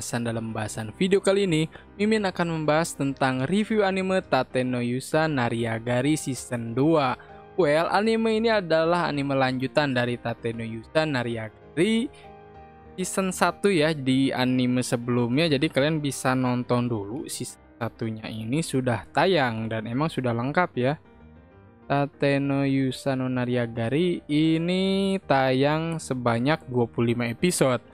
Minasan. Dalam bahasan video kali ini, Mimin akan membahas tentang review anime Tate no Yusa Nariagari Season 2. Well, anime ini adalah anime lanjutan dari Tate no Yusa Nariagari Season 1 ya, di anime sebelumnya. Jadi kalian bisa nonton dulu, season satunya ini sudah tayang dan emang sudah lengkap ya. Tate no Yusa no Nariagari ini tayang sebanyak 25 episode.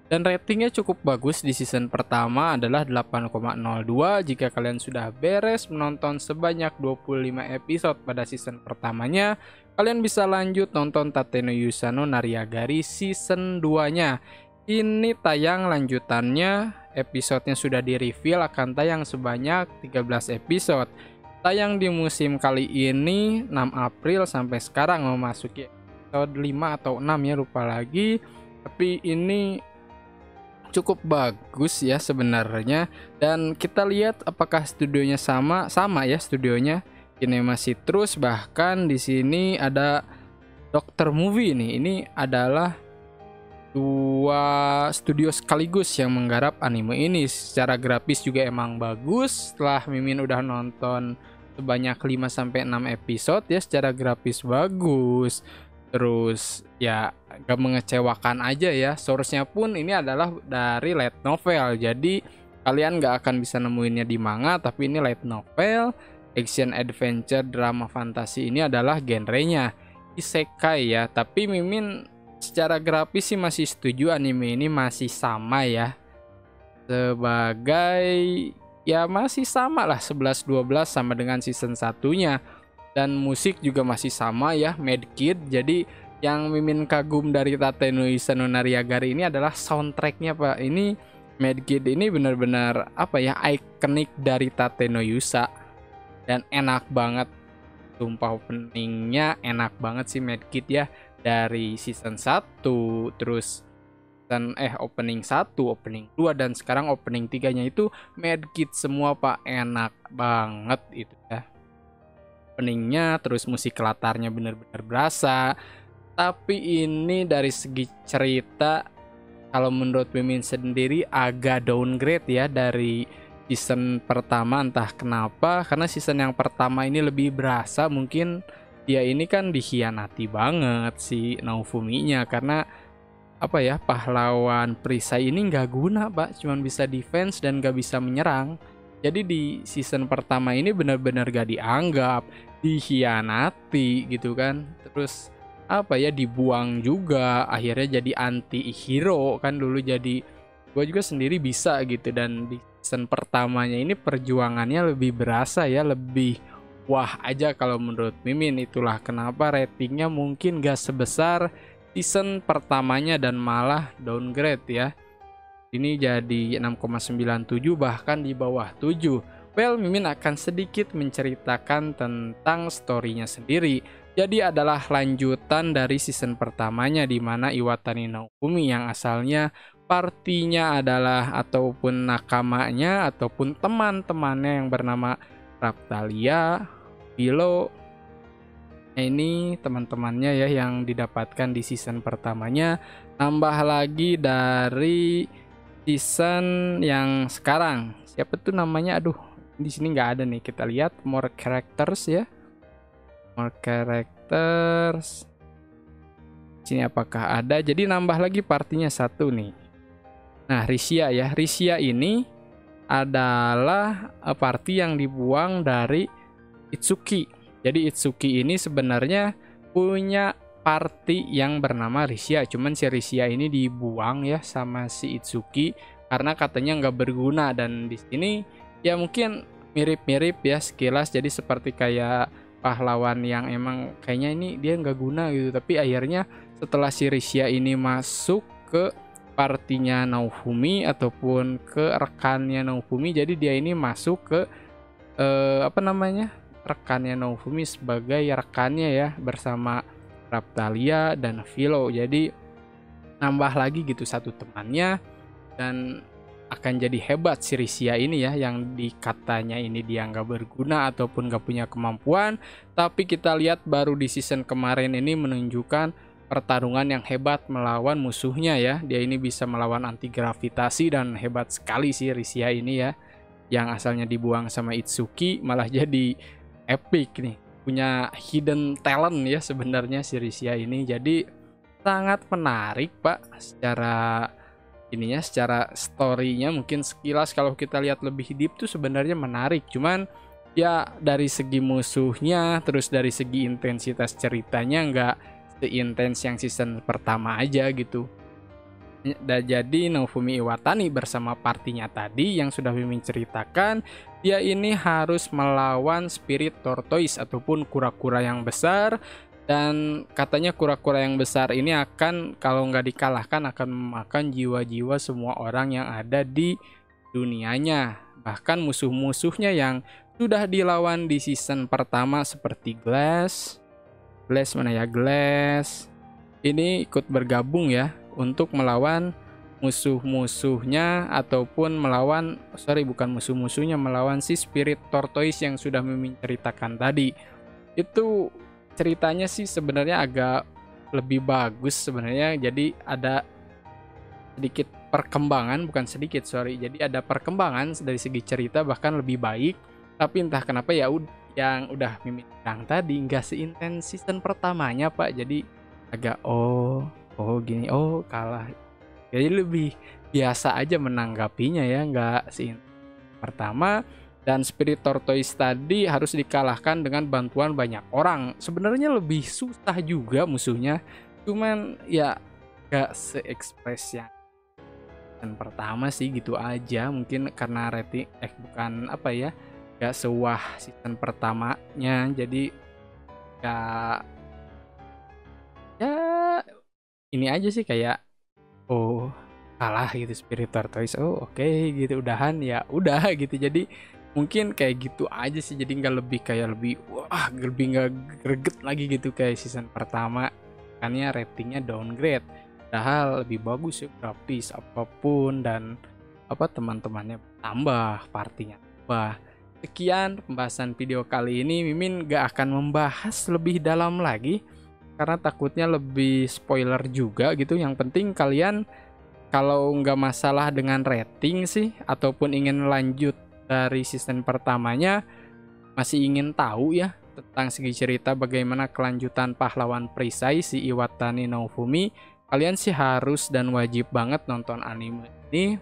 Dan ratingnya cukup bagus di season pertama adalah 8,02. Jika kalian sudah beres menonton sebanyak 25 episode pada season pertamanya, kalian bisa lanjut nonton Tate no Yusa no Nariagari season 2-nya. Ini tayang lanjutannya, episodenya sudah di-reveal akan tayang sebanyak 13 episode. Tayang di musim kali ini 6 April sampai sekarang memasuki episode 5 atau 6 ya, lupa lagi. Tapi ini cukup bagus ya sebenarnya, dan kita lihat apakah studionya sama ya, studionya Kinema Citrus. Bahkan di sini ada Dr. Movie nih. Ini adalah dua studio sekaligus yang menggarap anime ini. Secara grafis juga emang bagus. Setelah Mimin udah nonton sebanyak 5-6 episode ya, secara grafis bagus. Terus ya gak mengecewakan aja ya. Source-nya pun ini adalah dari light novel. Jadi kalian gak akan bisa nemuinnya di manga, tapi ini light novel, action adventure, drama fantasi. Ini adalah genrenya isekai ya. Tapi Mimin secara grafis sih masih setuju anime ini masih sama ya, sebagai ya masih sama lah 11-12 sama dengan season satunya. Dan musik juga masih sama ya, Medkit. Jadi yang Mimin kagum dari Tate no Yusa no Nariagari ini adalah soundtracknya pak. Ini Medkit ini benar-benar apa ya, ikonik dari Tate no Yusa, dan enak banget. Sumpah openingnya enak banget sih Medkit ya, dari season 1, terus opening 1, opening 2, dan sekarang opening 3-nya itu Medkit semua pak. Enak banget itu ya openingnya, terus musik latarnya bener-bener berasa. Tapi ini dari segi cerita, kalau menurut Mimin sendiri agak downgrade ya dari season pertama, entah kenapa. Karena season yang pertama ini lebih berasa, mungkin dia ini kan dikhianati banget si Naofuminya, karena apa ya, pahlawan perisai ini nggak guna pak, cuman bisa defense dan nggak bisa menyerang. Jadi di season pertama ini benar-benar gak dianggap, dikhianati gitu kan. Terus apa ya, dibuang juga, akhirnya jadi anti hero kan. Dulu jadi gue juga sendiri bisa gitu. Dan di season pertamanya ini perjuangannya lebih berasa ya, lebih wah aja kalau menurut Mimin. Itulah kenapa ratingnya mungkin gak sebesar season pertamanya dan malah downgrade ya. Ini jadi 6,97, bahkan di bawah 7. Well, Mimin akan sedikit menceritakan tentang story-nya sendiri. Jadi adalah lanjutan dari season pertamanya, di mana Iwatani Naofumi yang asalnya partinya adalah ataupun nakamanya ataupun teman-temannya yang bernama Raptalia, Philo. Nah, ini teman-temannya ya yang didapatkan di season pertamanya. Tambah lagi dari season yang sekarang. Siapa tuh namanya? Aduh, di sini nggak ada nih. Kita lihat more characters ya. More characters. Sini apakah ada? Jadi nambah lagi partinya 1 nih. Nah, Risia ya. Risia ini adalah party yang dibuang dari Itsuki. Jadi Itsuki ini sebenarnya punya party yang bernama Risia, cuman si Risia ini dibuang ya sama si Itsuki karena katanya nggak berguna. Dan di sini ya mungkin mirip-mirip ya sekilas, jadi seperti kayak pahlawan yang emang kayaknya ini dia nggak guna gitu. Tapi akhirnya setelah si Risia ini masuk ke partinya Naofumi ataupun ke rekannya Naofumi, jadi dia ini masuk ke rekannya Naofumi sebagai rekannya ya, bersama Raptalia dan Philo. Jadi nambah lagi gitu 1 temannya, dan akan jadi hebat si Risia ini ya, yang dikatanya ini dia nggak berguna ataupun nggak punya kemampuan. Tapi kita lihat baru di season kemarin ini menunjukkan pertarungan yang hebat melawan musuhnya ya. Dia ini bisa melawan anti gravitasi dan hebat sekali sih Risia ini ya. Yang asalnya dibuang sama Itsuki malah jadi epic nih. Punya hidden talent ya sebenarnya si Risia ini. Jadi sangat menarik Pak secara ininya, secara story-nya mungkin sekilas kalau kita lihat lebih deep tuh sebenarnya menarik. Cuman ya dari segi musuhnya terus dari segi intensitas ceritanya nggak seintens yang season pertama aja gitu. Dan jadi Naofumi Iwatani bersama partinya tadi yang sudah Mimin ceritakan, dia ini harus melawan spirit tortoise ataupun kura-kura yang besar. Dan katanya kura-kura yang besar ini akan, kalau nggak dikalahkan, akan memakan jiwa-jiwa semua orang yang ada di dunianya. Bahkan musuh-musuhnya yang sudah dilawan di season pertama seperti Glass mana ya, Glass ini ikut bergabung ya untuk melawan musuh-musuhnya ataupun melawan, bukan musuh-musuhnya, melawan si spirit tortoise yang sudah Mimin ceritakan tadi. Itu ceritanya sih sebenarnya agak lebih bagus sebenarnya. Jadi ada sedikit perkembangan, bukan sedikit, jadi ada perkembangan dari segi cerita bahkan lebih baik. Tapi entah kenapa ya yang udah Mimin bilang tadi nggak seintens season pertamanya Pak. Jadi agak gini, kalah. Jadi lebih biasa aja menanggapinya ya, nggak seintens pertama. Dan spirit tortoise tadi harus dikalahkan dengan bantuan banyak orang. Sebenarnya lebih susah juga musuhnya, cuman ya nggak se-ekspres yang season pertama sih, gitu aja. Mungkin karena rating gak sewah season pertamanya, jadi ya ini aja sih kayak kalah gitu spirit tortoise. Oke, gitu, udahan ya udah gitu. Jadi mungkin kayak gitu aja sih, jadi nggak lebih nggak greget lagi gitu kayak season pertama. Makanya ratingnya downgrade, padahal lebih bagus ya grafis apapun, dan teman-temannya tambah, partinya tambah. Sekian pembahasan video kali ini. Mimin gak akan membahas lebih dalam lagi karena takutnya lebih spoiler juga gitu. Yang penting kalian kalau nggak masalah dengan rating sih, ataupun ingin lanjut dari season pertamanya, masih ingin tahu ya tentang segi cerita bagaimana kelanjutan pahlawan perisai si Iwatani Naofumi, kalian sih harus dan wajib banget nonton anime ini.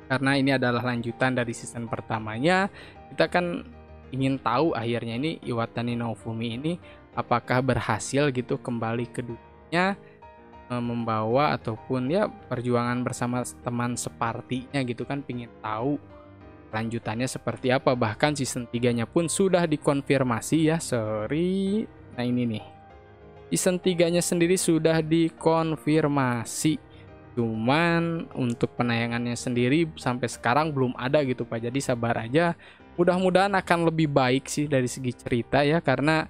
Karena ini adalah lanjutan dari season pertamanya. Kita kan ingin tahu akhirnya ini Iwatani Naofumi ini apakah berhasil gitu kembali ke dunia, membawa ataupun ya perjuangan bersama teman separtinya gitu kan. Pingin tahu lanjutannya seperti apa. Bahkan season 3-nya pun sudah dikonfirmasi ya. Nah ini nih, season 3-nya sendiri sudah dikonfirmasi. Cuman untuk penayangannya sendiri sampai sekarang belum ada gitu Pak. Jadi sabar aja. Mudah-mudahan akan lebih baik sih dari segi cerita ya. Karena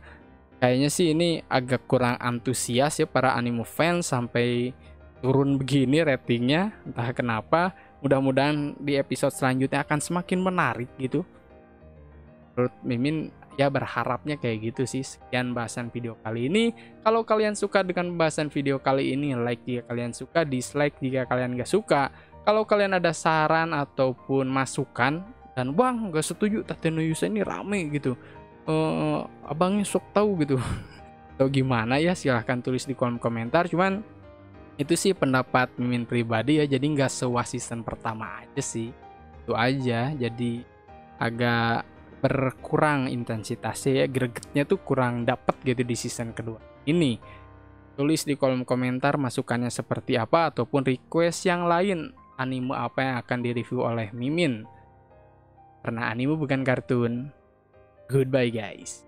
kayaknya sih ini agak kurang antusias ya para anime fans sampai turun begini ratingnya. Entah kenapa. Mudah-mudahan di episode selanjutnya akan semakin menarik gitu. Menurut Mimin ya berharapnya kayak gitu sih. Sekian bahasan video kali ini. Kalau kalian suka dengan bahasan video kali ini, like jika kalian suka, dislike jika kalian gak suka. Kalau kalian ada saran ataupun masukan, dan bang gak setuju Tateno Yusa ini rame gitu, abangnya sok tahu gitu atau gimana ya, silahkan tulis di kolom komentar. Cuman itu sih pendapat Mimin pribadi ya, jadi gak sewah season pertama aja sih. Itu aja, jadi agak berkurang intensitasnya ya, gregetnya tuh kurang dapet gitu di season kedua ini. Tulis di kolom komentar masukannya seperti apa, ataupun request yang lain anime apa yang akan direview oleh Mimin, karena anime bukan kartun. Goodbye guys.